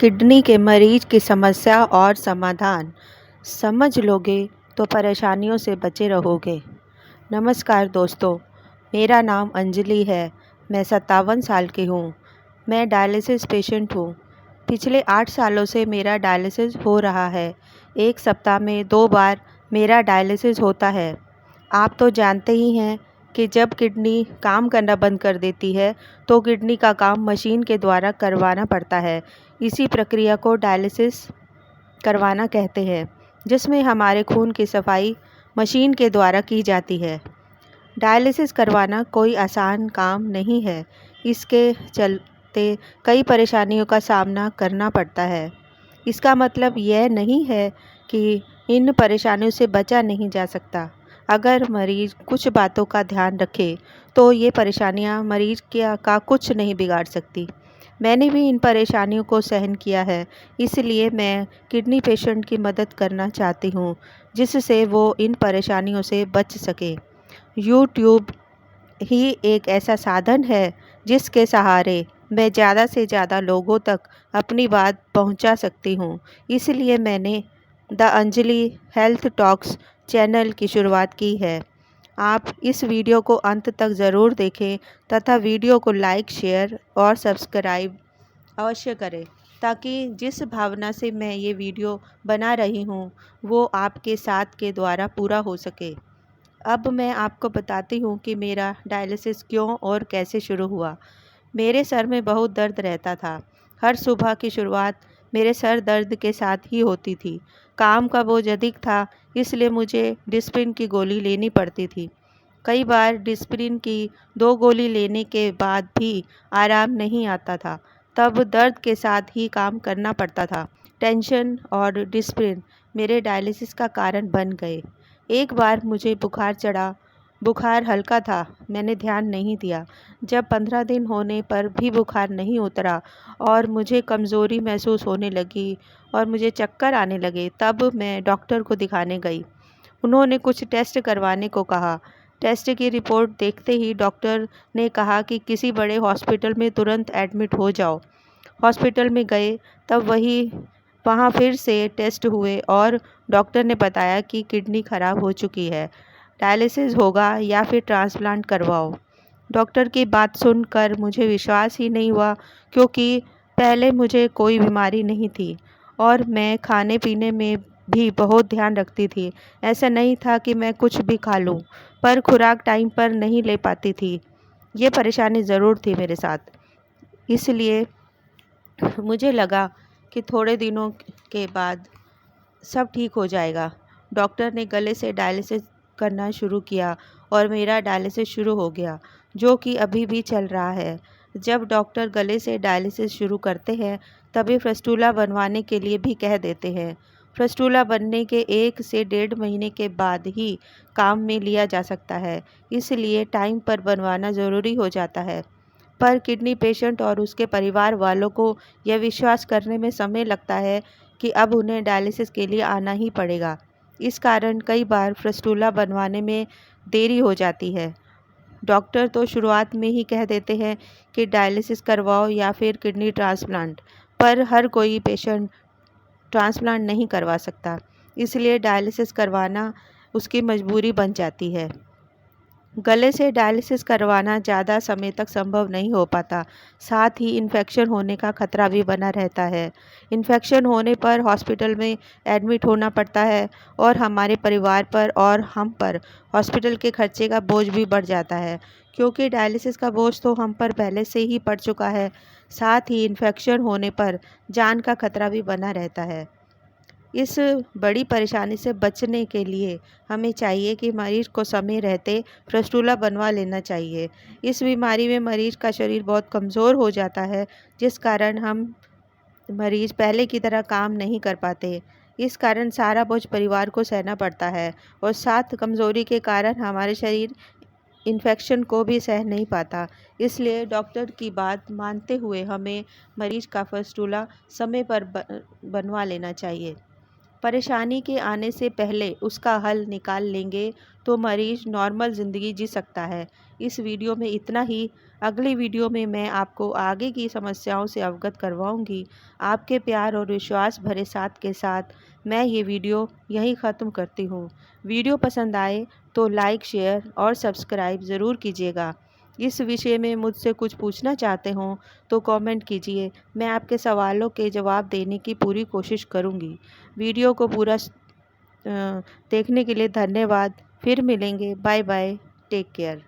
Kidney के मरीज की समस्या और समाधान समझ लोगे तो परेशानियों से बचे रहोगे। नमस्कार दोस्तों, मेरा नाम अंजलि है। मैं 57 साल की हूँ। मैं डायलिसिस पेशेंट हूँ। पिछले 8 सालों से मेरा डायलिसिस हो रहा है। एक सप्ताह में 2 बार मेरा डायलिसिस होता है। आप तो जानते ही हैं कि जब किडनी काम करना बंद कर देती है तो किडनी का काम मशीन के द्वारा करवाना पड़ता है। इसी प्रक्रिया को डायलिसिस करवाना कहते हैं, जिसमें हमारे खून की सफाई मशीन के द्वारा की जाती है। डायलिसिस करवाना कोई आसान काम नहीं है। इसके चलते कई परेशानियों का सामना करना पड़ता है। इसका मतलब यह नहीं है कि इन परेशानियों से बचा नहीं जा सकता। अगर मरीज कुछ बातों का ध्यान रखे तो ये परेशानियां मरीज का कुछ नहीं बिगाड़ सकती। मैंने भी इन परेशानियों को सहन किया है, इसलिए मैं किडनी पेशेंट की मदद करना चाहती हूँ, जिससे वो इन परेशानियों से बच सके। यूट्यूब ही एक ऐसा साधन है जिसके सहारे मैं ज़्यादा से ज़्यादा लोगों तक अपनी बात पहुंचा सकती हूं। इसलिए मैंने the Anjali health talks channel की शुरुआत की है। आप इस वीडियो को अंत तक ज़रूर देखें तथा वीडियो को लाइक, शेयर और सब्सक्राइब अवश्य करें, ताकि जिस भावना से मैं ये वीडियो बना रही हूँ वो आपके साथ के द्वारा पूरा हो सके। अब मैं आपको बताती हूँ कि मेरा डायलिसिस क्यों और कैसे शुरू हुआ। मेरे सर में बहुत दर्द रहता था। हर सुबह की शुरुआत मेरे सर दर्द के साथ ही होती थी। काम का बोझ अधिक था, इसलिए मुझे डिस्प्रिन की गोली लेनी पड़ती थी। कई बार डिस्प्रिन की 2 गोली लेने के बाद भी आराम नहीं आता था। तब दर्द के साथ ही काम करना पड़ता था। टेंशन और डिस्प्रिन मेरे डायलिसिस का कारण बन गए। एक बार मुझे बुखार चढ़ा। बुखार हल्का था, मैंने ध्यान नहीं दिया। जब 15 दिन होने पर भी बुखार नहीं उतरा और मुझे कमज़ोरी महसूस होने लगी और मुझे चक्कर आने लगे, तब मैं डॉक्टर को दिखाने गई। उन्होंने कुछ टेस्ट करवाने को कहा। टेस्ट की रिपोर्ट देखते ही डॉक्टर ने कहा कि किसी बड़े हॉस्पिटल में तुरंत एडमिट हो जाओ। हॉस्पिटल में गए, तब वहाँ फिर से टेस्ट हुए और डॉक्टर ने बताया कि किडनी खराब हो चुकी है, डायलिसिस होगा या फिर ट्रांसप्लांट करवाओ। डॉक्टर की बात सुनकर मुझे विश्वास ही नहीं हुआ, क्योंकि पहले मुझे कोई बीमारी नहीं थी और मैं खाने पीने में भी बहुत ध्यान रखती थी। ऐसा नहीं था कि मैं कुछ भी खा लूँ, पर खुराक टाइम पर नहीं ले पाती थी। ये परेशानी ज़रूर थी मेरे साथ। इसलिए मुझे लगा कि थोड़े दिनों के बाद सब ठीक हो जाएगा। डॉक्टर ने गले से डायलिसिस करना शुरू किया और मेरा डायलिसिस शुरू हो गया, जो कि अभी भी चल रहा है। जब डॉक्टर गले से डायलिसिस शुरू करते हैं, तभी फिस्टुला बनवाने के लिए भी कह देते हैं। फिस्टुला बनने के 1 से 1.5 महीने के बाद ही काम में लिया जा सकता है, इसलिए टाइम पर बनवाना ज़रूरी हो जाता है। पर किडनी पेशेंट और उसके परिवार वालों को यह विश्वास करने में समय लगता है कि अब उन्हें डायलिसिस के लिए आना ही पड़ेगा। इस कारण कई बार फिस्टुला बनवाने में देरी हो जाती है। डॉक्टर तो शुरुआत में ही कह देते हैं कि डायलिसिस करवाओ या फिर किडनी ट्रांसप्लांट, पर हर कोई पेशेंट ट्रांसप्लांट नहीं करवा सकता, इसलिए डायलिसिस करवाना उसकी मजबूरी बन जाती है। गले से डायलिसिस करवाना ज़्यादा समय तक संभव नहीं हो पाता। साथ ही इन्फेक्शन होने का खतरा भी बना रहता है। इन्फेक्शन होने पर हॉस्पिटल में एडमिट होना पड़ता है और हमारे परिवार पर और हम पर हॉस्पिटल के खर्चे का बोझ भी बढ़ जाता है, क्योंकि डायलिसिस का बोझ तो हम पर पहले से ही पड़ चुका है। साथ ही इन्फेक्शन होने पर जान का खतरा भी बना रहता है। इस बड़ी परेशानी से बचने के लिए हमें चाहिए कि मरीज़ को समय रहते फिस्टुला बनवा लेना चाहिए। इस बीमारी में मरीज़ का शरीर बहुत कमज़ोर हो जाता है, जिस कारण हम मरीज़ पहले की तरह काम नहीं कर पाते। इस कारण सारा बोझ परिवार को सहना पड़ता है और साथ कमज़ोरी के कारण हमारे शरीर इन्फेक्शन को भी सह नहीं पाता। इसलिए डॉक्टर की बात मानते हुए हमें मरीज़ का फिस्टुला समय पर बनवा लेना चाहिए। परेशानी के आने से पहले उसका हल निकाल लेंगे तो मरीज़ नॉर्मल ज़िंदगी जी सकता है। इस वीडियो में इतना ही। अगली वीडियो में मैं आपको आगे की समस्याओं से अवगत करवाऊंगी। आपके प्यार और विश्वास भरे साथ के साथ मैं ये वीडियो यहीं ख़त्म करती हूँ। वीडियो पसंद आए तो लाइक, शेयर और सब्सक्राइब ज़रूर कीजिएगा। इस विषय में मुझसे कुछ पूछना चाहते हों तो कमेंट कीजिए। मैं आपके सवालों के जवाब देने की पूरी कोशिश करूँगी। वीडियो को पूरा देखने के लिए धन्यवाद। फिर मिलेंगे। Bye bye. Take care.